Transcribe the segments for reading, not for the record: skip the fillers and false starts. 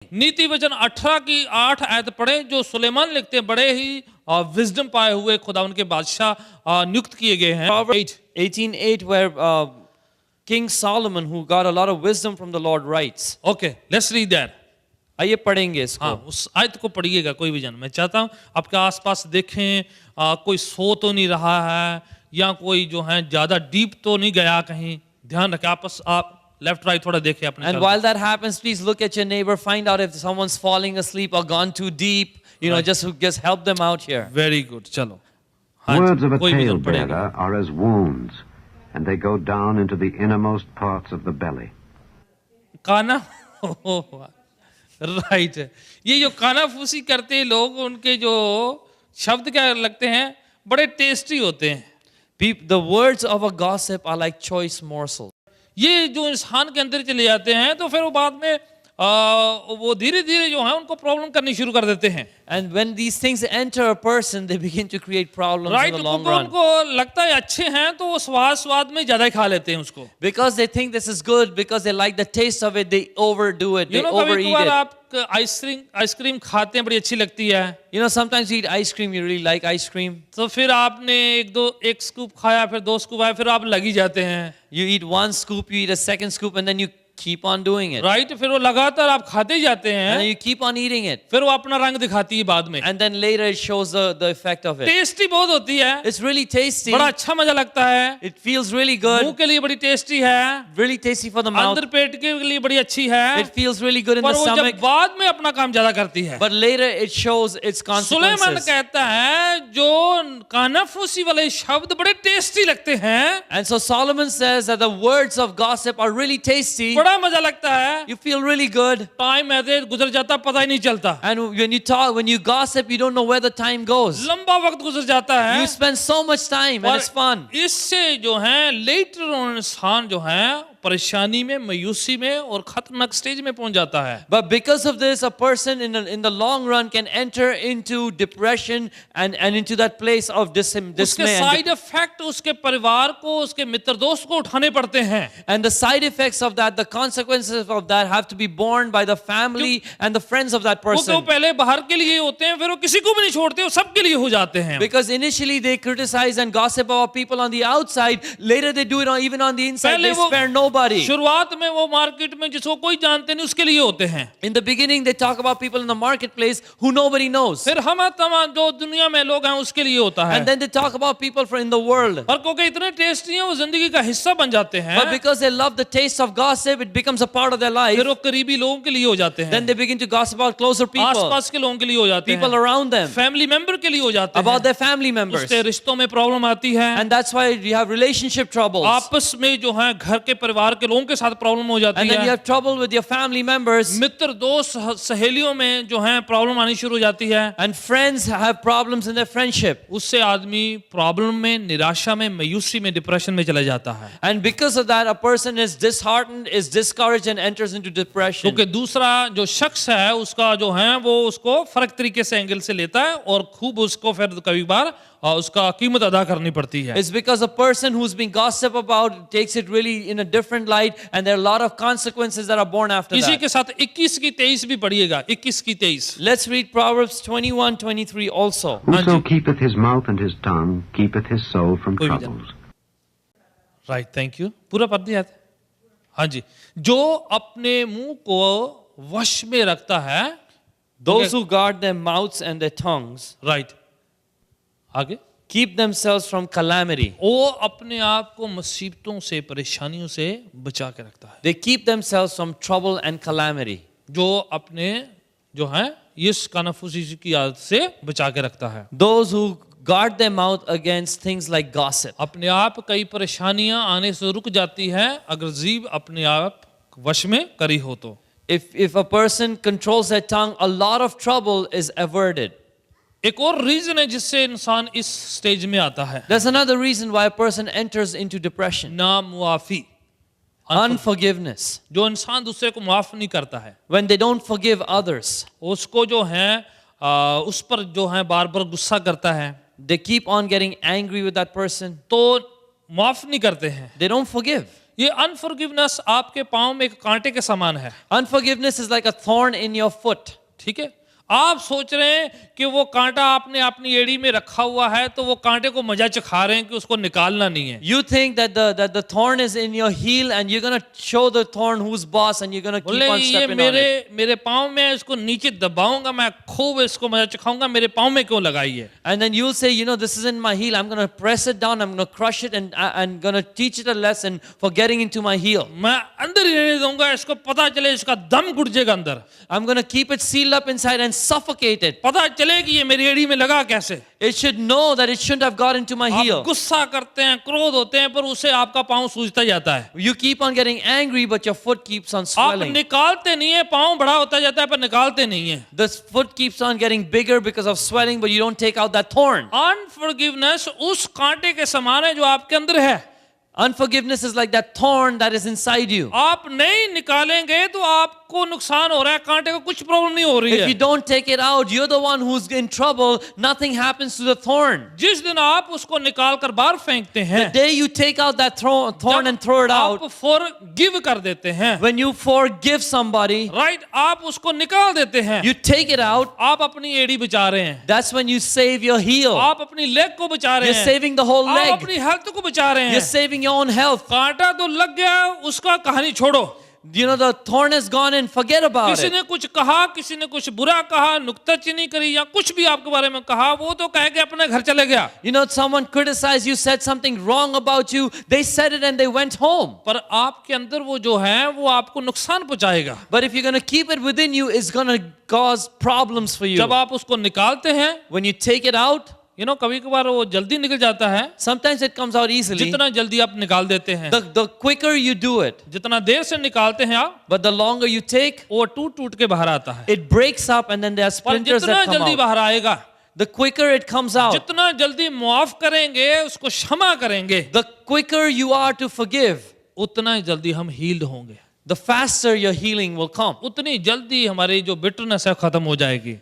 नीति वचन 18 की 8 आयत पढ़े, जो सुलेमान लिखते हैं, बड़े ही विजडम पाए हुए खुदा उनके बादशाह नियुक्त किए गए हैं। Proverbs 18:8, where King Solomon, who got a lot of wisdom from the Lord, writes. Okay, let's read that. आइए पढ़ेंगे इसको। हाँ, उस आयत को पढ़िएगा कोई भी जन। मैं चाहता हूँ आपके आसपास देखें, कोई सो तो नहीं रहा है, या कोई जो है ज्यादा डीप तो नहीं गया कहीं। ध्यान रखें, आप लेफ्ट राइट थोड़ा देखें अपने। And while that happens, please look at your neighbor, find out if someone's falling asleep or gone too deep. You know, Right. just help them out here. Very good, चलो। Words of a कोई भी जन पढ़ेगा। talebearer are as wounds, and they go down into the innermost parts of the belly. काना right है। ये जो कानाफूसी करते हैं लोग, उनके जो शब्द क्या लगते हैं, बड़े टेस्टी होते हैं। The words of a gossip are like choice morsels. ये जो इंसान के अंदर चले जाते हैं, तो फिर वो बाद में वो धीरे धीरे जो है उनको प्रॉब्लम करनी शुरू कर देते हैं। And when these things enter a person, they begin to create problems right, in the long क्योंकि run. उनको लगता है अच्छे हैं, तो वो स्वाद में ज्यादा ही खा लेते हैं उसको। Because they think this is good, because they like the taste of it, they overdo it, they कभी overeat कभार it. आप आइसक्रीम खाते हैं, बड़ी अच्छी लगती है, You know, sometimes you eat ice cream, you really like ice cream. तो फिर आपने एक स्कूप खाया, फिर 2 स्कूप आया, फिर आप लगी जाते हैं। You eat one scoop, you eat a second scoop, and then you keep on doing it. Right, फिर वो लगातार आप खाते ही जाते And then हैं, you keep on eating it. फिर वो अपना रंग दिखाती है बाद में। And then later it shows the effect of it. Tasty बहुत होती है, It's really tasty. बड़ा अच्छा मजा लगता है, It feels really मुंह good. के लिए बड़ी टेस्टी है, Really tasty for the mouth. अंदर पेट के लिए बड़ी अच्छी है, It feels really good in पर the वो जब stomach. बाद में अपना काम ज्यादा करती है। But later it shows its Suleman consequences. कहता है जो कानाफूसी वाले शब्द बड़े टेस्टी लगते हैं, And so Solomon says that the words of gossip are really tasty. बड़ा मजा लगता है, You feel really good. Time ऐसे गुजर जाता पता ही नहीं चलता, And when you talk, when you gossip, you don't know where the time goes. लंबा वक्त गुजर जाता है। You spend so much time and और it's fun. इससे जो है लेटर इंसान जो है परेशानी में, मायूसी में और खतरनाक स्टेज में पहुंच जाता है। But because of this, a person in the long run can enter into depression and into that place of उसके dismay. साइड इफेक्ट उसके परिवार को, उसके मित्र दोस्त को उठाने पड़ते हैं। And the side effects of that, the consequences of that have to be borne by the family and the friends of that वो person. पहले बाहर के लिए होते हैं, फिर वो किसी को भी नहीं छोड़ते, वो सबके लिए हो जाते हैं। Because initially they criticize and gossip about people on the outside. Later they do it even on the inside. पहले They वो spare nobody. शुरुआत में वो मार्केट में जिसको कोई जानते नहीं उसके लिए होते हैं। In the beginning they talk about people in the marketplace who nobody knows. फिर हम तमाम जो दुनिया में लोग हैं उसके लिए होता है। And then they talk about people in the world. और क्योंकि इतने टेस्टी हैं वो जिंदगी का हिस्सा बन जाते हैं, But because they love the taste of gossip, it becomes a part of their life. फिर वो करीबी लोगों के लिए हो जाते हैं, Then they begin to gossip about closer people, आसपास के लोगों के लिए हो जाते people हैं, around them, फैमिली मेंबर के लिए हो जाते हैं, about their family members. उससे रिश्तों में प्रॉब्लम आती है, And that's why you have relationship troubles. आपस में जो है घर के परिवार के लोगों के साथ प्रॉब्लम हो जाती And then you है, have trouble with your family members. मित्र दोस्त सहेलियों में जो है प्रॉब्लम आनी शुरू हो जाती है। And friends have problems in their friendship. उससे आदमी प्रॉब्लम में, निराशा में, मायूसी में, डिप्रेशन में चला जाता है। And because of that, a person is disheartened, is discouraged, and enters into depression. क्योंकि दूसरा जो शख्स है उसका जो है वो उसको फर्क तरीके से एंगल से लेता है और खूब उसको फिर कभी बार उसका कीमत अदा करनी पड़ती है। It's because a person who's being gossiped about takes it really in a different light, and there are a lot of consequences that are born after किसी that. के साथ 21 की 23 भी पढ़िएगा, 21 की 23। Let's read Proverbs 21:23 also. Whoso keepeth his mouth and his tongue keepeth his soul from कोई भी troubles. Right, thank you. पूरा पढ़ दिया था? हाँ जी। जो अपने मुंह को वश में रखता है, Those who guard their mouths and their tongues right, आगे, keep themselves from calamity. वो अपने आप को मुसीबतों से, परेशानियों से बचा के रखता है। They keep themselves from trouble and calamity. जो अपने जो है इस कानाफूसी की आदत से बचा के रखता है। Those who guard their mouth against things like gossip. अपने आप कई परेशानियां आने से रुक जाती है अगर जीभ अपने आप वश में करी हो तो। If a person controls their tongue, a lot of trouble is averted. एक और रीजन है जिससे इंसान इस स्टेज में आता है, There's another reason why a person enters into depression. ना मुआफी, Unforgiveness. जो इंसान दूसरे को माफ नहीं करता है, When they don't forgive others, उसको जो है उस पर जो है बार बार गुस्सा करता है, they keep on getting angry with that person. तो माफ नहीं करते हैं। They don't forgive. ये अनफॉरगिवनेस आपके पाँव में एक कांटे के समान है, Unforgiveness is like a thorn in your foot. ठीक है। आप सोच रहे हैं कि वो कांटा आपने अपनी एड़ी में रखा हुआ है तो वो कांटे को मजा चखा रहे हैं कि उसको निकालना नहीं है। You think that the thorn is in your heel and you're going to show the thorn who's boss and you're going to keep बोले on ये stepping on it. मेरे पाँव में है, इसको नीचे दबाऊंगा, मैं खूब इसको मजा चखाऊंगा, मेरे पाँव में क्यों लगाई है? And then you'll say, you know, this is in my heel. I'm going to press it down. I'm going to crush it and going to teach it a lesson for getting into my heel. मैं अंदर ही रहने दूंगा, इसको पता चले इसका दम घुट जाएगा अंदर, I'm going to keep it sealed up inside and suffocate it. पता चले कि ये मेरी एड़ी में लगा कैसे। It should know that it shouldn't have got into my आप heel. गुस्सा करते हैं, क्रोध होते हैं, पर उससे आपका पाँव सूजता जाता है। You keep on getting angry, but your foot keeps on आप swelling. निकालते नहीं है, पाँव बड़ा होता जाता है पर निकालते नहीं है। The foot keeps on getting bigger because of swelling, but you don't take out that thorn. अनफॉरगिवनेस उस कांटे के समान है जो आपके अंदर है। Unforgiveness is like that thorn that is inside you. आप नहीं निकालेंगे तो आपको नुकसान हो रहा है, कांटे को कुछ प्रॉब्लम नहीं हो रही If है। you don't take it out, you're the one who's in trouble. Nothing happens to the thorn. जिस दिन आप उसको निकाल कर बाहर फेंकते हैं, The day you take out that thorn and throw it आप out, forgive कर देते हैं, when you forgive somebody, right, आप उसको निकाल देते हैं, you take it out, आप अपनी एड़ी बचा रहे हैं, that's when you save your heel. आप अपनी लेग को बचा रहे You're हैं, saving the whole आप leg. अपनी हेल्थ को बचा रहे You're हैं। saving your own health. कांटा तो लग गया, उसका कहानी छोड़ो। You know, the thorn has gone and forget about किसी it. ने कुछ कहा, किसी ने कुछ बुरा कहा, नुक्ताचीनी करी या कुछ भी आपके बारे में कहा, वो तो कह के अपने घर चले गया। You know, someone criticized you, said something wrong about you. They said it and they went home. पर आपके अंदर वो जो है वो आपको नुकसान पहुंचाएगा। But if you're going to keep it within you, it's going to cause problems for you. जब आप उसको निकालते हैं, When you take it out, कभी कभार वो जल्दी निकल जाता है, sometimes it comes out easily. जितना जल्दी आप निकाल देते हैं, The quicker you do it, जितना देर से निकालते हैं आप, but the longer you take, वो टूट टूट के बाहर आता है। it breaks up and then there are पर splinters जितना that come जल्दी out. बाहर आएगा, The quicker it comes out, जितना जल्दी मुआफ करेंगे, उसको क्षमा करेंगे, the quicker you are to forgive, उतना ही जल्दी हम हील्ड होंगे, the faster your healing will come. उतनी जल्दी हमारी जो बिटरनेस है खत्म हो जाएगी।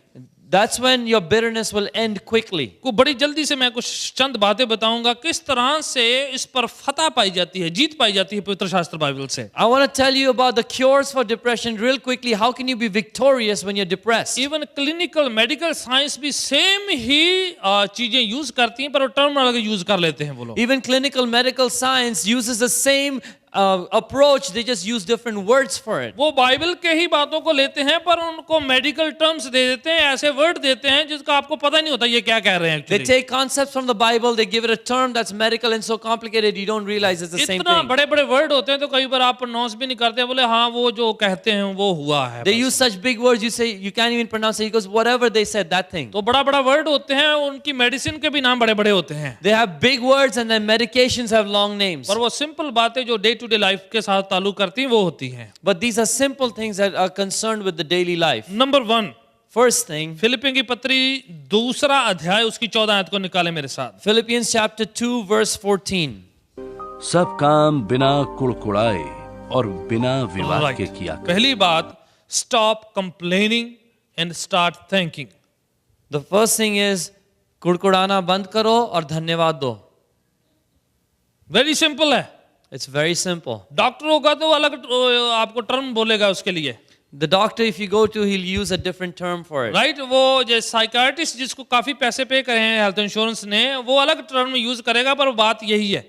That's when your bitterness will end quickly. को बड़ी जल्दी से मैं कुछ चंद बातें बताऊंगा किस तरह से इस पर फतह पाई जाती है, जीत पाई जाती है पवित्र शास्त्र बाइबल से। I want to tell you about the cures for depression real quickly. How can you be victorious when you're depressed? Even clinical medical science भी सेम ही चीजें यूज करती हैं, पर वो टर्म अलग यूज कर लेते हैं वो लोग। Even clinical medical science uses the same approach. They just use different words for it. वो बाइबल के ही बातों को लेते हैं पर उनको मेडिकल टर्म्स दे देते हैं, ऐसे वर्ड देते हैं जिसका आपको पता नहीं होता ये क्या कह रहे हैं They actually। take concepts from the Bible, they give it a term that's medical and so complicated you don't realize it's the same इतना thing. बड़े बड़े वर्ड होते हैं तो कई बार आप प्रोनाउंस भी नहीं करते, बोले हाँ वो जो कहते हैं वो हुआ है They बस। use such big words, you say you can't even pronounce it. He goes, whatever they said, that thing. तो बड़ा बड़ा वर्ड होते हैं, उनकी मेडिसिन के भी नाम बड़े बड़े होते हैं, They have big words and then medications have long names. पर वो सिंपल बातें जो डे टू डे लाइफ के साथ ताल्लुक करती हैं वो होती हैं। But these are simple things that are concerned with the daily life. Number 1, First thing, फिलिपियों की पत्री 2 अध्याय उसकी 14 आयत को निकाले मेरे साथ। Philippians chapter 2 verse 14. सब काम बिना कुड़कुड़ाए और बिना विवाद Alright. के किया करें। पहली बात, stop complaining and start thanking. The first thing is कुड़कुड़ाना बंद करो और धन्यवाद दो. वेरी सिंपल है। It's very simple. डॉक्टर होगा तो अलग आपको टर्म बोलेगा उसके लिए, The doctor, if you go to, he'll use a different term for it. Right. वो जो साइकाट्रिस्ट जिसको काफी पैसे पे करे हैं हेल्थ इंश्योरेंस ने, वो अलग टर्म यूज करेगा, पर बात यही है।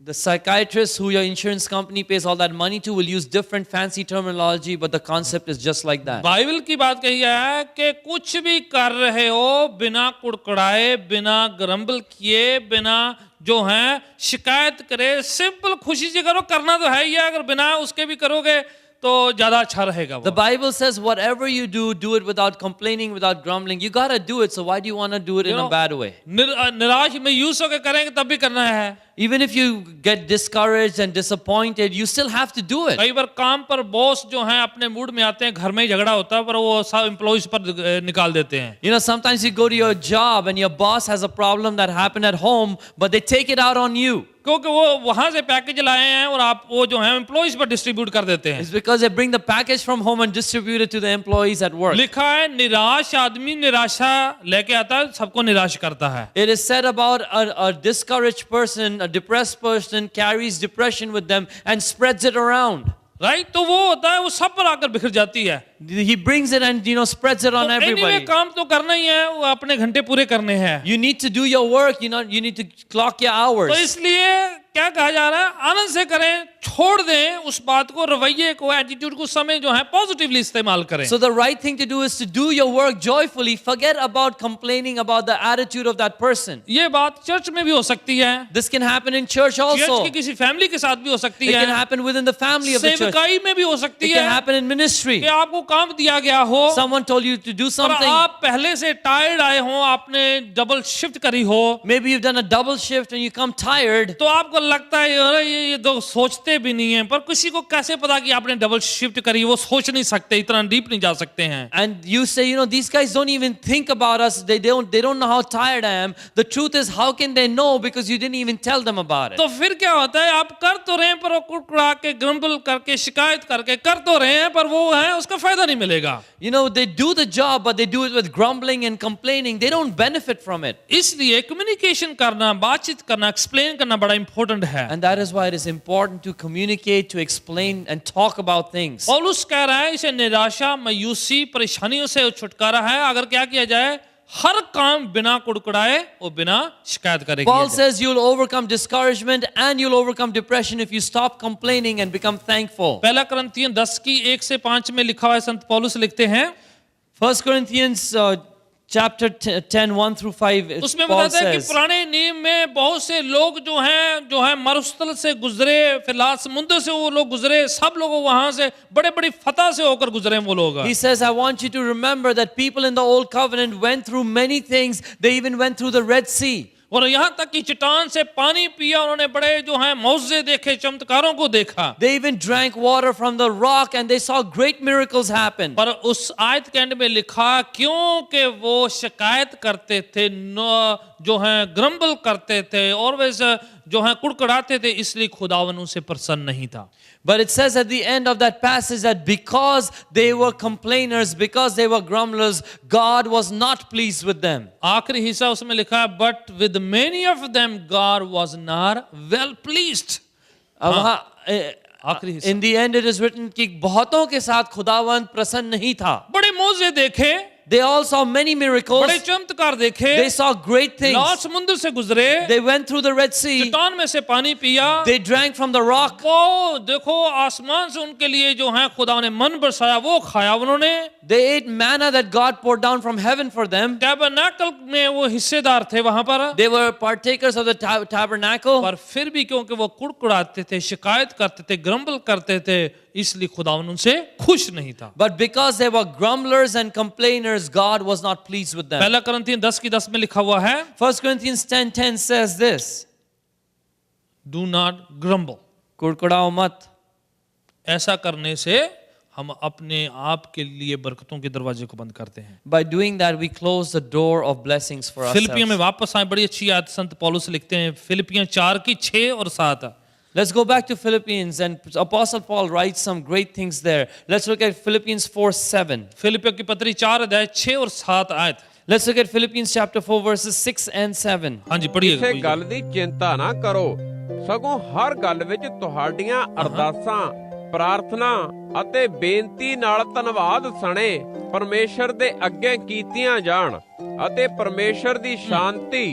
The psychiatrist who your insurance company pays all that money to will use different fancy terminology, but the concept is just like that. Bible की बात कही है कि कुछ भी कर रहे हो बिना कुड़कुड़ाए, बिना ग्रम्बल किए, बिना जो है शिकायत करे, सिंपल खुशी से करो। करना तो है ही है, अगर बिना उसके भी करोगे तो ज्यादा अच्छा रहेगा The वो। Bible says whatever you do it without complaining, without grumbling. You gotta do it, so why do you want to do it in a bad way? निराश मायूस होकर करेंगे तब भी करना है। Even if you get discouraged and disappointed, you still have to do it. कई बार काम पर बॉस जो है अपने मूड में आते हैं, घर में ही झगड़ा होता है, पर वो सब एम्प्लॉइज पर निकाल देते हैं। You know, sometimes you go to your job and your boss has a problem that happened at home, but they take it out on you. क्योंकि वो वहां से पैकेज लाए हैं और आप वो जो है एम्प्लॉइज पर डिस्ट्रीब्यूट कर देते हैं। It's because they bring the package from home and distribute it to the employees at work. लिखा है निराश आदमी निराशा लेके आता है, सबको निराश करता है। It is said about a discouraged person, a depressed person carries depression with them and spreads it around. Right, तो वो होता है वो सब पर आकर बिखर जाती है। He brings it and spreads it on तो anyway, everybody. काम तो करना ही है, वो अपने घंटे पूरे करने हैं। You need to do your work, you need to clock your hours. तो इसलिए क्या कहा जा रहा है, आनंद से करें, छोड़ दें उस बात को, रवैये को, एटीट्यूड को, समय जो है पॉजिटिवली इस्तेमाल करें। So the right thing to do is to do your work joyfully. Forget about complaining about the attitude of that person. ये बात चर्च में भी हो सकती है, This can happen in church church also. की किसी फैमिली के साथ भी हो सकती It can है, happen within the family of the church. सेवकाई में भी हो सकती It can है happen in ministry. कि आपको काम दिया गया हो Someone told you to do और something. आप पहले से टायर्ड आए हो, आपने डबल शिफ्ट करी हो, Maybe you've done a double shift and you come tired. तो आपको लगता है यार ये तो सोचते भी नहीं है, पर किसी को कैसे पता कि आपने डबल शिफ्ट करी, वो सोच नहीं सकते, इतना डीप नहीं जा सकते हैं। And you say, these guys don't even think about us. They don't know how tired I am. The truth is, how can they know? Because you didn't even tell them about it. तो फिर क्या होता है, आप कर तो रहे हैं पर वो कुड़कुड़ा के, ग्रम्बल करके, शिकायत करके कर तो रहे हैं, पर वो है उसका फायदा नहीं मिलेगा। They do the job, but they do it with grumbling and complaining. They don't benefit from it. इसलिए कम्युनिकेशन करना, बातचीत करना, एक्सप्लेन करना बड़ा इंपॉर्टेंट है। And that is why it is important to communicate, to explain and talk about things. पौलुस कह रहा है इसे निराशा, मायूसी, परेशानियों से छुटकारा है अगर क्या किया जाए, हर काम बिना कुड़कुड़ाए और बिना शिकायत करे किया Paul जाए। says you'll overcome discouragement and you'll overcome depression if you stop complaining and become thankful. पहला कुरिन्थियन 10 की 1 से 5 में लिखा हुआ है, संत पौलुस लिखते हैं, 1 Corinthians chapter 10, 1 through 5, उसमें Paul बताता है कि says, पुराने नियम में बहुत से लोग जो हैं मरुस्थल से गुजरे, फिर लाल समुद्र से वो लोग गुजरे, सब लोग वहां से बड़े बड़ी फतह से होकर गुजरे वो लोग। he says, I want you to remember that people in the old covenant went through many things. They even went through the Red Sea. और यहाँ तक कि चट्टान से पानी पिया, उन्होंने बड़े जो हैं मौजे देखे, चमत्कारों को देखा। They even drank water from the rock and they saw great miracles happen. पर उस आयत के एंड में लिखा, क्योंकि वो शिकायत करते थे, जो हैं ग्रम्बल करते थे और वैसे जो हैं कुड़कुड़ाते थे, इसलिए खुदावन उनसे प्रसन्न नहीं था। But it says at the end of that passage that because they were complainers, because they were grumblers, God was not pleased with them. आखिरी हिस्सा उसमें लिखा है, but with many of them God was not well pleased. आखिरी हिस्सा, In the end it is written कि बहुतों के साथ खुदावंत प्रसन्न नहीं था. बड़े मौजे देखे, They all saw many miracles. बड़े चमत्कार देखे, They saw great things. लाल समुद्र से गुजरे, They went through the Red Sea. चट्टान में से पानी पिया, They drank from the rock. वो देखो आसमान से उनके लिए जो है खुदा ने मन बरसाया, वो खाया उन्होंने। They ate manna that God poured down from heaven for them. Tabernacle में वो हिस्सेदार थे वहां पर, They were partakers of the tabernacle. पर फिर भी क्योंकि वो कुड़कुड़ाते थे, शिकायत करते थे, ग्रम्बल करते थे, इसलिए खुदावन उनसे खुश नहीं था। But because they were grumblers and complainers, God was not pleased with them. पहला कुरिन्थियन 10 की 10 में लिखा हुआ है, 1 Corinthians 10:10 says this. Do not grumble. कुड़कुड़ाओ मत. ऐसा करने से हम अपने आप के लिए बरकतों के दरवाजे को बंद करते हैं। By doing that, we close the door of blessings for फिलिपियों में ourselves. वापस आए, बड़ी अच्छी आयत संत पौलुस लिखते हैं, फिलिपियों 4 की 6 और 7। Let's go back to Philippians, and Apostle Paul writes some great things there. Let's look at Philippians 4:7. फिलिपियों की पत्री 4 अध्याय 6 और 7 आयत। Let's look at Philippians chapter 4 verses 6 and 7. हाँ जी पढ़िए। ਕਿਸੇ ਗੱਲ ਦੀ ਚਿੰਤਾ ਨਾ ਕਰੋ, ਸਗੋਂ ਹਰ ਗੱਲ ਵਿੱਚ ਤੁਹਾਡੀਆਂ ਅਰਦਾਸਾਂ, ਪ੍ਰਾਰਥਨਾ ਅਤੇ ਬੇਨਤੀ ਨਾਲ ਧੰਨਵਾਦ ਸਣੇ ਪਰਮੇਸ਼ਰ ਦੇ ਅੱਗੇ ਕੀਤੀਆਂ ਜਾਣ, ਅਤੇ ਪਰਮੇਸ਼ਰ ਦੀ ਸ਼ਾਂਤੀ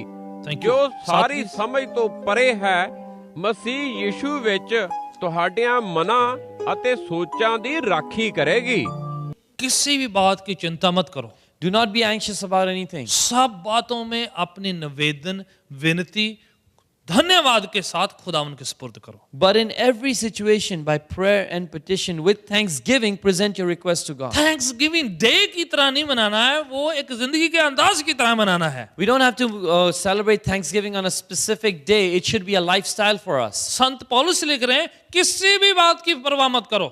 Thank you। ਜੋ ਸਾਰੀ ਸਮਝ ਤੋਂ ਪਰੇ ਹੈ, ਮਸੀਹ ਯਿਸੂ ਵਿੱਚ ਤੁਹਾਡੀਆਂ ਮਨਾਂ ਅਤੇ ਸੋਚਾਂ ਦੀ ਰਾਖੀ ਕਰੇਗੀ। किसी भी बात की चिंता मत करो, Do not be anxious about anything. सब बातों में अपने निवेदन, विनती, धन्यवाद के साथ खुदावन के सुपुर्द करो। But in every situation, by prayer and petition, with thanksgiving, present your request to God. Thanksgiving day की तरह नहीं मनाना है, वो एक जिंदगी के अंदाज की तरह मनाना है। We don't have to celebrate Thanksgiving on a specific day. It should be a lifestyle for us. संत पौलुस लिख रहे हैं, किसी भी बात की परवाह मत करो।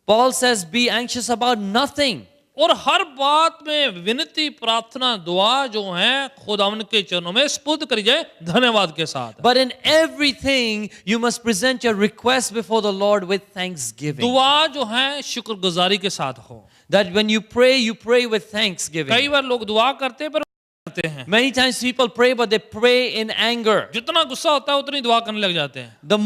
Paul says, be anxious about nothing. और हर बात में विनती प्रार्थना दुआ जो है खुदावन के चरणों में स्पुर्द करी जाए धन्यवाद के साथ। But in everything, you must present your request before the Lord with thanksgiving. दुआ जो है शुक्रगुजारी के साथ हो। That when you pray with thanksgiving. कई बार लोग दुआ करते हैं पर करते हैं। Many times people pray, but they pray in anger. जितना गुस्सा होता है उतनी दुआ करने लग जाते हैं। The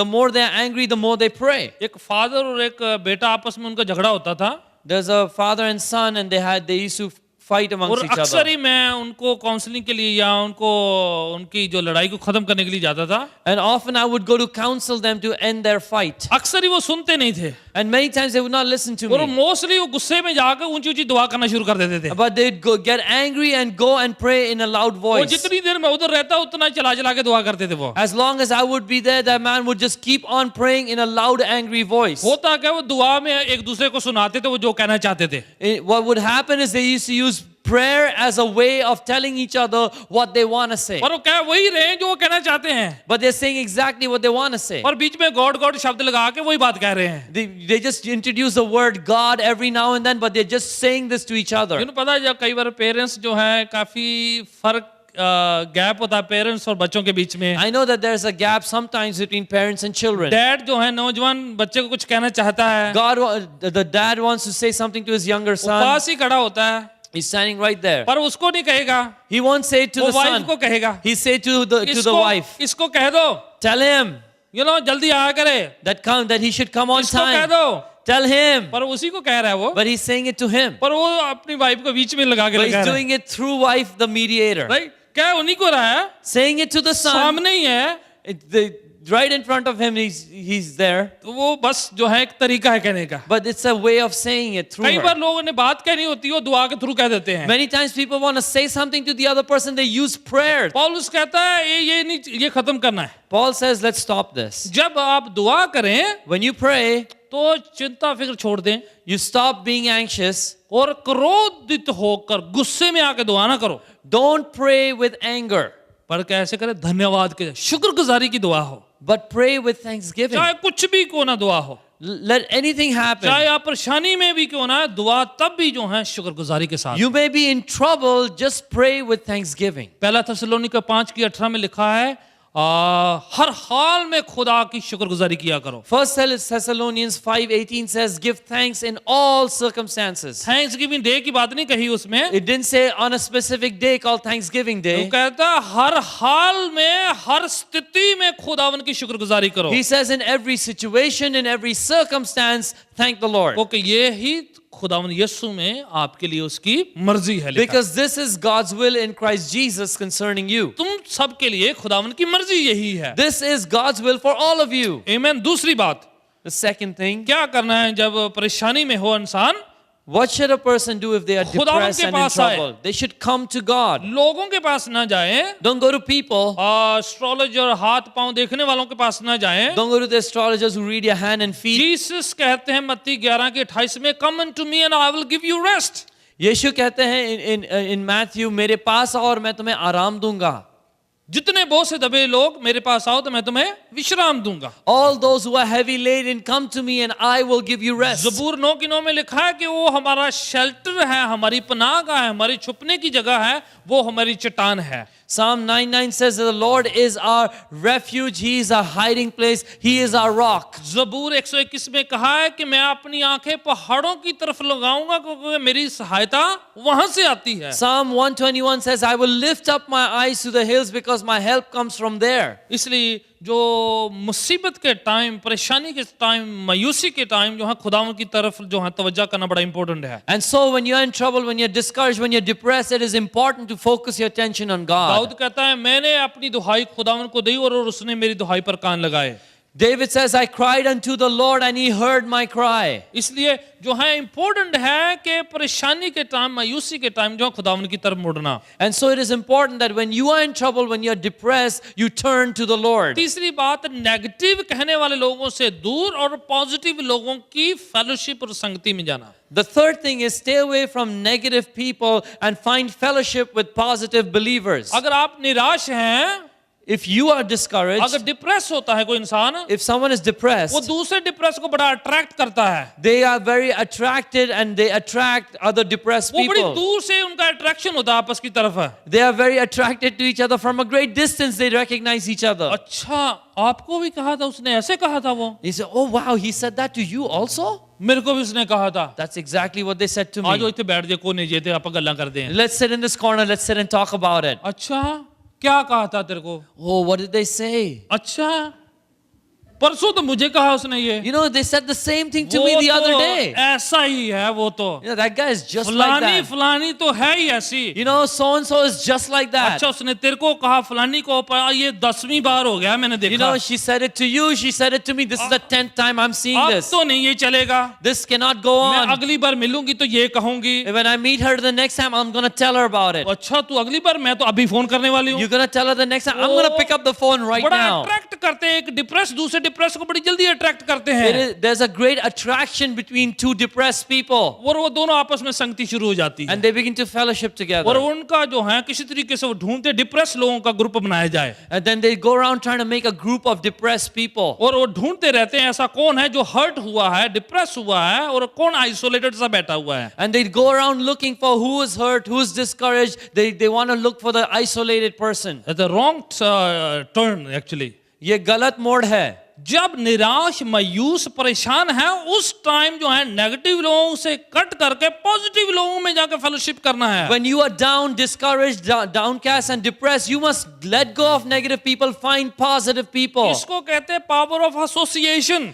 more they are angry, the more they pray. एक फादर और एक बेटा आपस में उनका झगड़ा होता था There's a father and son, and they used to fight amongst और each अक्सर other. ही मैं उनको काउंसलिंग के लिए या उनको उनकी जो लड़ाई को खत्म करने के लिए जाता था। And often I would go to counsel them to end their fight. अक्सर ही वो सुनते नहीं थे And many times they would not listen to और me. मोस्टली वो गुस्से में जाकर ऊंची ऊंची दुआ करना शुरू कर देते थे। But they'd get angry and go and pray in a loud वो voice. जितनी देर मैं उधर रहता उतना चला चला के दुआ करते थे वो। As long as I would be there, that man would just keep on praying in a loud, angry voice. होता क्या वो दुआ में एक दूसरे को सुनाते थे वो जो कहना चाहते थे। What would happen is they used to use prayer as a way of telling each other what they want to say. और वो क्या वही रहे जो वो कहना चाहते हैं But they're saying exactly what they want to say. और बीच में गॉड गॉड शब्द लगा के वही बात कह रहे हैं। They just introduce the word God every now and then, but they're just saying this to each other. जिन्हें पता है जब कई बार पेरेंट्स जो है काफी फर्क गैप होता है पेरेंट्स और बच्चों के बीच में। I know that there's a gap sometimes between parents and children. Dad जो है नौजवान बच्चे को कुछ कहना चाहता है The dad wants to say something to his younger वो son. पास ही खड़ा होता है He's standing right there. पर उसको नहीं कहेगा He won't say it to वो the वाइफ son. को कहेगा He say to the wife, इसको कह दो tell him जल्दी आया करे that he should come on इसको कह time. दो Tell him. पर उसी को कह रहा है वो But he's saying it to him. पर वो अपनी वाइफ को बीच में लगा के But लगा he's रहा doing it through wife, the mediator. है राइट क्या उन्हीं को रहा है Saying it to the son. सामने ही है Right in front of him, he's there. तो वो बस जो है एक तरीका है कहने का। But it's a way of saying it through कई बार her. लोगों ने बात कहनी होती है वो दुआ के थ्रू कह देते हैं। Many times people want to say something to the other person, they use prayer. पौलुस कहता है ये नहीं ये खत्म करना है। Paul says, let's stop this. जब आप दुआ करें When you pray, तो चिंता फिक्र छोड़ दें you stop being anxious. और क्रोधित होकर गुस्से में आके दुआ ना करो Don't pray with anger, पर कैसे करें धन्यवाद के शुक्रगुजारी की दुआ हो but pray with thanksgiving. चाहे कुछ भी क्यों ना दुआ हो Let anything happen. चाहे आप परेशानी में भी क्यों ना दुआ तब भी जो है शुक्रगुजारी के साथ। You may be in trouble, just pray with thanksgiving. पहला थेसलोनिका 5:18 में लिखा है हर हाल में खुदा की शुक्रगुजारी किया करो। 1 Thessalonians 5:18 says, give thanks in all circumstances. Thanks giving day की बात नहीं कही उसमें। It didn't say on a specific day called Thanksgiving वो Day. कहता है हर हाल में हर स्थिति में खुदावन की शुक्रगुजारी करो। He says in every situation, in every circumstance, thank the Lord. Okay ये ही खुदावन यीशु में आपके लिए उसकी मर्जी है लिखा। Because this is God's will in Christ Jesus concerning you. तुम सबके लिए खुदावन की मर्जी यही है। This is God's will for all of you. आमीन। दूसरी बात The second thing, क्या करना है जब परेशानी में हो इंसान what should a person do if they are खुदावन depressed के and in पास आए। trouble? They should come to God. लोगों के पास ना जाए Don't go to people. Astrologer हाथ पांव देखने वालों के पास ना जाए। Don't go to the astrologers who read your hand and feet. Jesus कहते हैं मत्ती 11:28 में come unto me and I will give you rest। यीशु कहते हैं in Matthew, मेरे पास आओ और मैं तुम्हें आराम दूंगा. जितने बोझ से दबे लोग मेरे पास आओ तो मैं तुम्हें विश्राम दूंगा। All those who are heavy laden, come to me and I will give you rest. ज़बूर 9:9 में लिखा है कि वो हमारा शेल्टर है, हमारी पनाह है, हमारी छुपने की जगह है, वो हमारी चट्टान है। Psalm 9:9 says that the Lord is our refuge, He is our hiding place, He is our rock. ज़बूर 121 में कहा है कि मैं अपनी आंखें पहाड़ों की तरफ लगाऊंगा क्योंकि मेरी सहायता वहां से आती है। Psalm 121 says, I will lift up my eyes to the hills because my help comes from there. इसलिए जो मुसीबत के टाइम, परेशानी के टाइम, मायूसी के टाइम जो है खुदावंद की तरफ जो है तवज्जो करना बड़ा इंपॉर्टेंट है। And so when you're in trouble, when you're discouraged, when you're depressed, it is important to focus your attention on God. Dawood कहता है मैंने अपनी दुहाई खुदावंद को दी और उसने मेरी दुहाई पर कान लगाए। David says, I cried unto the Lord and He heard my cry. इसलिए जो है इंपॉर्टेंट है कि परेशानी के टाइम, मायूसी के टाइम जो है खुदावंद की तरफ मुड़ना। And so it is important that when you are in trouble, when you're depressed, you turn to the Lord. तीसरी बात नेगेटिव कहने वाले लोगों से दूर और पॉजिटिव लोगों की फेलोशिप और संगति में जाना। The third thing is stay away from negative people and find fellowship with positive believers. अगर आप निराश हैं If you are discouraged, अगर डिप्रेस होता है कोई इंसान, if someone is वो depressed, दूसरे डिप्रेस को बड़ा अट्रैक्ट करता है, they are very attracted and they attract other depressed वो बड़ी people. दूर से उनका अट्रैक्शन होता है आपस की तरफ है। They are very attracted to each other from a great distance. They recognize each other. अच्छा, आपको भी कहा था उसने, ऐसे कहा था वो? He said, "Oh wow, he said that to you also?" मेरे को भी उसने कहा था। That's exactly what they said to आज वो me. इतने बैठ जाए, को नहीं जेते, आप गल्ला कर दें। Let's sit in this corner. Let's sit and talk about it. अच्छा, क्या कहा था तेरे को? Oh, what did they say? अच्छा, परसों तो मुझे कहा उसने ये। You know, they said the same thing to वो me the तो other day. ऐसा ही है वो तो। You know, that guy is just like फलानी that. फलानी तो है ही ऐसी। You know, so and so is just like that. अच्छा, उसने तेरे को कहा फलानी को, पर ये 10वीं बार हो गया मैंने You देखा। know, she said it to you. She said it to me. This is the 10th time I'm seeing अब this. तो नहीं ये चलेगा। This cannot go मैं on. अगली बार मिलूंगी तो ये कहूंगी। When I meet her the next time, I'm gonna tell her about it. अच्छा, तू अगली बार, मैं तो अभी फोन करने वाली हूँ। You're gonna tell her the next time. I'm gonna pick up the phone right बड़ा now. अट्रैक्ट करते हैं, एक डिप्रेस दूसरे डिप्रेस को बड़ी जल्दी अट्रैक्ट करते हैं, There's a great attraction between two depressed people, और वो दोनों आपस में संगति शुरू हो जाती है, and they begin to fellowship और together. उनका जो है किसी तरीके से वो ढूंढते डिप्रेस लोगों का ग्रुप बनाया जाए, And then they go around trying to make a group of depressed people. और वो ढूंढते रहते हैं ऐसा कौन है जो हर्ट हुआ है, डिप्रेस हुआ है, और कौन आइसोलेटेड सा बैठा हुआ है। And they go around looking for who is hurt, who is discouraged. They want to look for the isolated person. It's a wrong turn actually. ये गलत मोड़ है. जब निराश, मायूस, परेशान है, उस टाइम जो है नेगेटिव लोगों से कट करके पॉजिटिव लोगों में जाकर फेलोशिप करना है। When you are down, discouraged, downcast and depressed, you must let go of negative people, find positive people. इसको कहते हैं पावर ऑफ एसोसिएशन।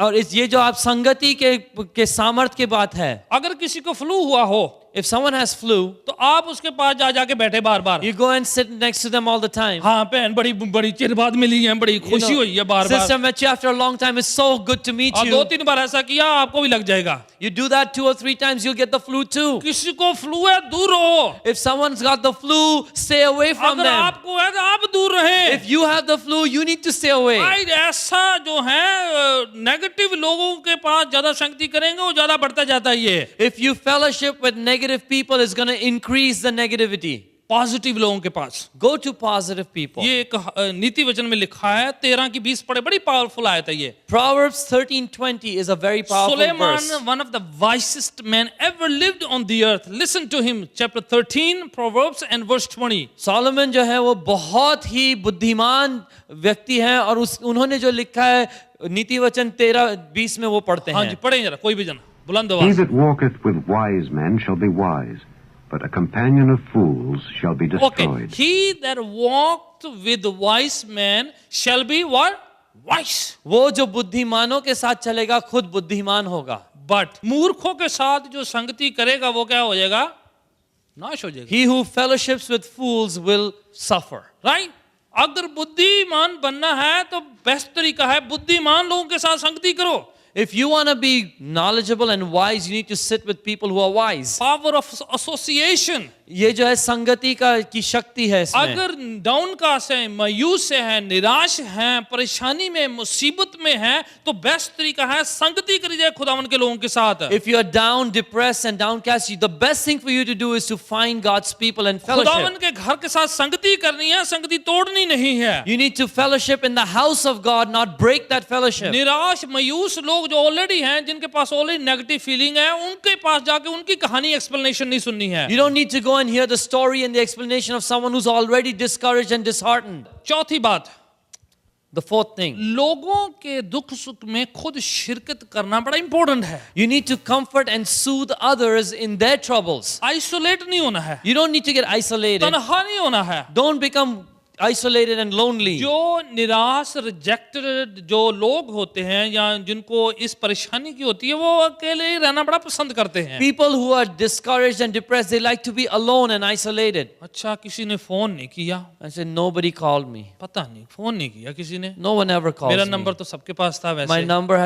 और ये जो आप संगति के सामर्थ्य की बात है. अगर किसी को फ्लू हुआ हो, If someone has flu, तो आप उसके पास जा जाके बैठे बार बार। you go and sit next to them all the time. हाँ बहन, बड़ी बड़ी चिर बाद मिली है, बड़ी You खुशी know, हुई है बार बार। Sister met you after a long time. It's so good to meet और you. 2-3 बार ऐसा किया, आपको भी लग जाएगा। You do that 2 or 3 times, you'll get the flu too. किसी को फ्लू है, दूर रहो। If someone's got the flu, stay away from अगर them. आपको है तो आप दूर रहें। If you have the flu, you need to stay away. ऐसा जो है नेगेटिव लोगों के पास ज्यादा संगति करेंगे, वो ज्यादा बढ़ता जाता है ये। If you fellowship with negative people, it's going to increase the negativity. Positive लोगों के पास Go to positive people. ये एक नीति वचन में लिखा है, 13 की 20 पढ़े, बड़ी पावरफुल आयत है ये। Proverbs 13:20 is a very powerful Solomon, verse. one of the wisest men ever lived on the earth. Listen to him, chapter 13, Proverbs and verse 20. Solomon जो है वो बहुत ही बुद्धिमान व्यक्ति हैं और उन्होंने जो लिखा है नीति वचन 13:20 में वो पढ़ते हाँ जी, हैं. पढ़े जरा, कोई भी जना, बुलंद He आवाज। that walketh with wise men shall be wise, but a companion of fools shall be Okay, destroyed. he that walked with wise men shall be what? Wise. वो जो बुद्धिमानों के साथ चलेगा खुद बुद्धिमान होगा. But मूर्खों के साथ जो संगति करेगा वो क्या हो जाएगा? नाश हो जाएगा। He who fellowships with fools will suffer. Right? अगर बुद्धिमान बनना है तो बेस्ट तरीका है बुद्धिमान लोगों के साथ संगति करो। If you want to be knowledgeable and wise, you need to sit with people who are wise. Power of association. ये जो है संगति की शक्ति है इसमें. अगर डाउन कास्ट है, मायूस है, निराश है, परेशानी में, मुसीबत में है, तो बेस्ट तरीका है संगति करी जाए खुदावन के लोगों के साथ। If you are down, depressed and downcast, the best thing for you to do is to find God's people and खुदावन fellowship. के घर के साथ संगति करनी है, संगति तोड़नी नहीं है। You need to fellowship in the house of God, not break that fellowship. निराश, मायूस लोग जो ऑलरेडी हैं, जिनके पास ऑलरेडी नेगेटिव फीलिंग है, उनके पास जाके उनकी कहानी एक्सप्लेनेशन नहीं सुननी है। You don't need to go and hear the story and the explanation of someone who's already discouraged and disheartened. चौथी बात, The fourth thing, लोगों के दुख सुख में खुद शिरकत करना बड़ा इंपॉर्टेंट है। you need to comfort and soothe others in their troubles. Isolate नहीं होना है, You don't need to get isolated. तन्हा नहीं होना है। Don't become isolated and lonely. जो निराश, रिजेक्टेड जो लोग होते हैं या जिनको इस परेशानी की होती है, वो अकेले ही रहना बड़ा पसंद करते हैं। People who are discouraged and depressed, they like to be alone and isolated. अच्छा, किसी ने फोन नहीं किया? I said, nobody called me. पता नहीं, फोन नहीं किया किसी ने। No one ever calls मेरा me. नंबर तो सबके पास था My वैसे, number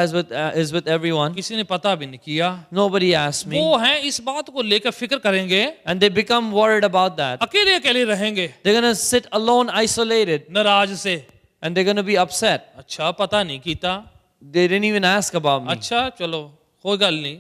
is with everyone. किसी ने पता भी नहीं किया। Nobody asked me. वो हैं इस बात को लेकर फिक्र करेंगे, And they become worried about that. अकेले अकेले रहेंगे, They're going to sit alone, isolated, नाराज से। and they're going to be upset. अच्छा, पता नहीं कीता, They didn't even ask about me. अच्छा चलो कोई गल नहीं,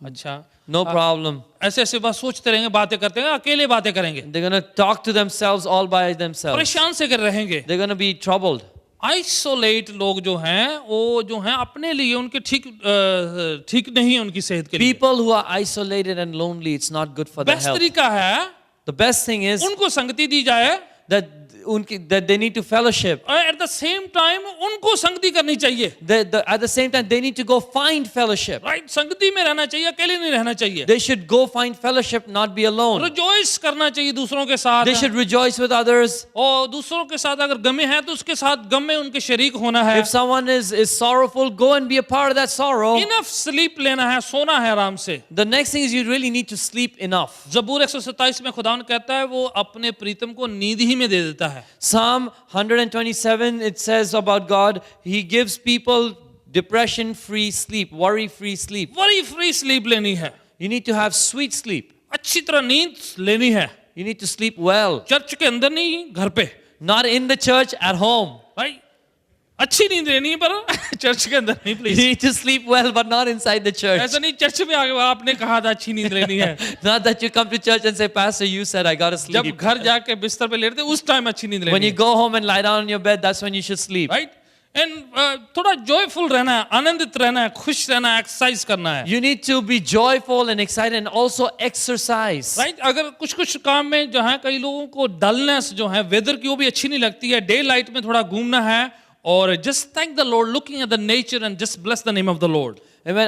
अच्छा, No problem. ऐसे ऐसे बस सोचते रहेंगे, बातें करते रहेंगे, अकेले बातें करेंगे, They're going to talk to themselves all by themselves. परेशान से कर रहेंगे। They're going to be troubled. Isolate लोग जो हैं वो जो हैं अपने लिए उनके ठीक नहीं है उनकी सेहत के लिए। People who are isolated and lonely, it's not good for their best health. तरीका है The best thing is उनको संगति दी जाए, that they need to fellowship. और एट द सेम टाइम उनको संगति करनी चाहिए। At the same time, they need to go find fellowship. Right, संगति में रहना चाहिए, अकेले नहीं रहना चाहिए। They should go find fellowship, not be alone. Rejoice करना चाहिए दूसरों के साथ, They should rejoice with others. और दूसरों के साथ अगर गमे हैं तो उसके साथ गम में उनके शरीक होना है। If someone is sorrowful, go and be a part of that sorrow. Enough sleep लेना है, सोना है आराम से। The next thing is you really need to sleep enough. जबूर 127 में खुदावन कहता है वो अपने प्रीतम को नींद ही में दे देता है। Psalm 127, it says about God, He gives people depression-free sleep, worry-free sleep. बड़ी फ्री स्लीप लेनी है, You need to have sweet sleep. अच्छी तरह नींद लेनी है, You need to sleep well. Church के अंदर नहीं, घर पे। Not in the church, at home. भाई अच्छी नींद लेनी है पर चर्च के अंदर नहीं You please. need to sleep well, but not inside the church. ऐसा नहीं चर्च में आगे आपने कहा था अच्छी नींद लेनी है, Not that you come to church and say, Pastor, you said I gotta जब sleep. घर जाके बिस्तर पे लेटते उस टाइम अच्छी नींद When लेनी you है, go home and lie down on your bed, that's when you should sleep. Right. And थोड़ा जॉयफुल रहना है, आनंदित रहना है, खुश रहना है, एक्सरसाइज करना है, You need to be joyful and excited and also exercise. Right. अगर कुछ कुछ काम में जो है कई लोगों को डलनेस जो है वेदर की वो भी अच्छी नहीं लगती है, डे लाइट में थोड़ा घूमना है, और just thank the Lord, looking at the nature and just bless the name of the Lord. Amen.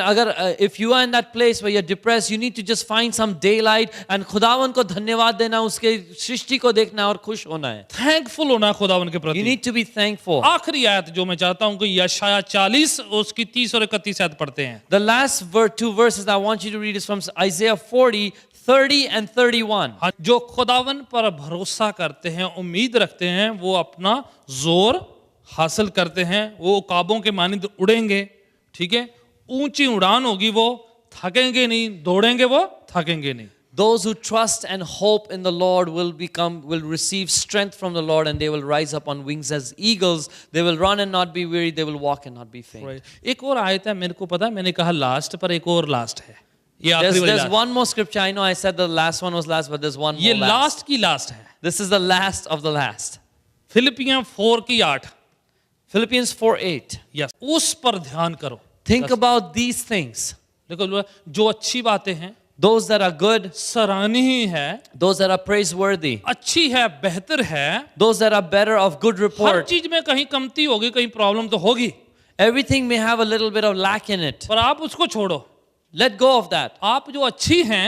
If you are in that place where you're depressed, you need to just find some daylight and खुदावन को धन्यवाद देना, उसके सृष्टि को देखना और खुश होना है. थैंकफुल होना खुदावन के You प्रति। need to be thankful. आखिरी आयत जो मैं चाहता हूं कि यशाया 40 उसकी 30 और 31 आयत पढ़ते हैं। The last two verses I want you to read is from Isaiah 40, 30 and 31. हाँ, जो खुदावन पर भरोसा करते हैं, उम्मीद रखते हैं, वो अपना जोर हासिल करते हैं, वो काबों के मानिंद उड़ेंगे, ठीक है, ऊंची उड़ान होगी, वो थकेंगे नहीं, दौड़ेंगे वो थकेंगे नहीं। Those who trust and hope in the Lord will receive strength from the Lord, and they will rise up on wings as eagles. They will run and not be weary. They will walk and not be faint. एक और आयत है, मेरे को पता है, मैंने कहा लास्ट, पर एक और लास्ट है, ये आखिरी वाली There's last. one more scripture. I know I said the last one was last, but there's one ये more last. लास्ट की लास्ट है। This is the last of the last. फिलिपियां 4 की 8। Philippians 4:8. यस, उस पर ध्यान करो। Think about these things. देखो जो अच्छी बातें हैं, Those that are good, सराहनीय है, those that are praiseworthy, अच्छी है, बेहतर है, those that are better of good her report. चीज में कहीं कमती होगी, कहीं प्रॉब्लम तो होगी, Everything may have a little bit of lack in it. पर आप उसको छोड़ो। Let go of that. आप जो अच्छी हैं,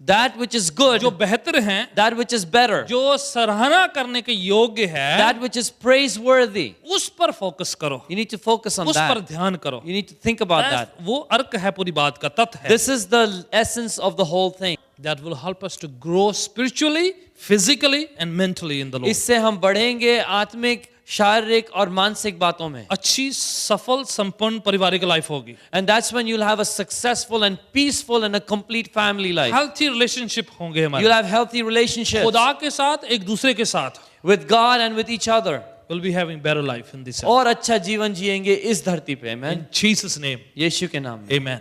That which is good, जो बेहतर हैं, that which is better, जो सराहना करने के योग्य है, that which is praiseworthy. उस पर फोकस करो, You need to focus on उस पर that. ध्यान करो। You need to think about that. वो अर्क है, पूरी बात का तत्व है। This is the essence of the whole thing. That will help us to grow spiritually, physically and mentally in the Lord. इससे हम बढ़ेंगे आत्मिक, शारीरिक और मानसिक बातों में. अच्छी, सफल, संपन्न पारिवारिक लाइफ होगी। And that's when you'll have a successful and peaceful and a complete family life. Healthy relationship होंगे You'll हमारे, have healthy relationships खुदा के साथ, एक दूसरे के साथ। with God and with each other. We'll be having better life in this earth. और अच्छा जीवन जिएंगे इस धरती पे. Amen. In Jesus' name, यीशु के नाम में. amen.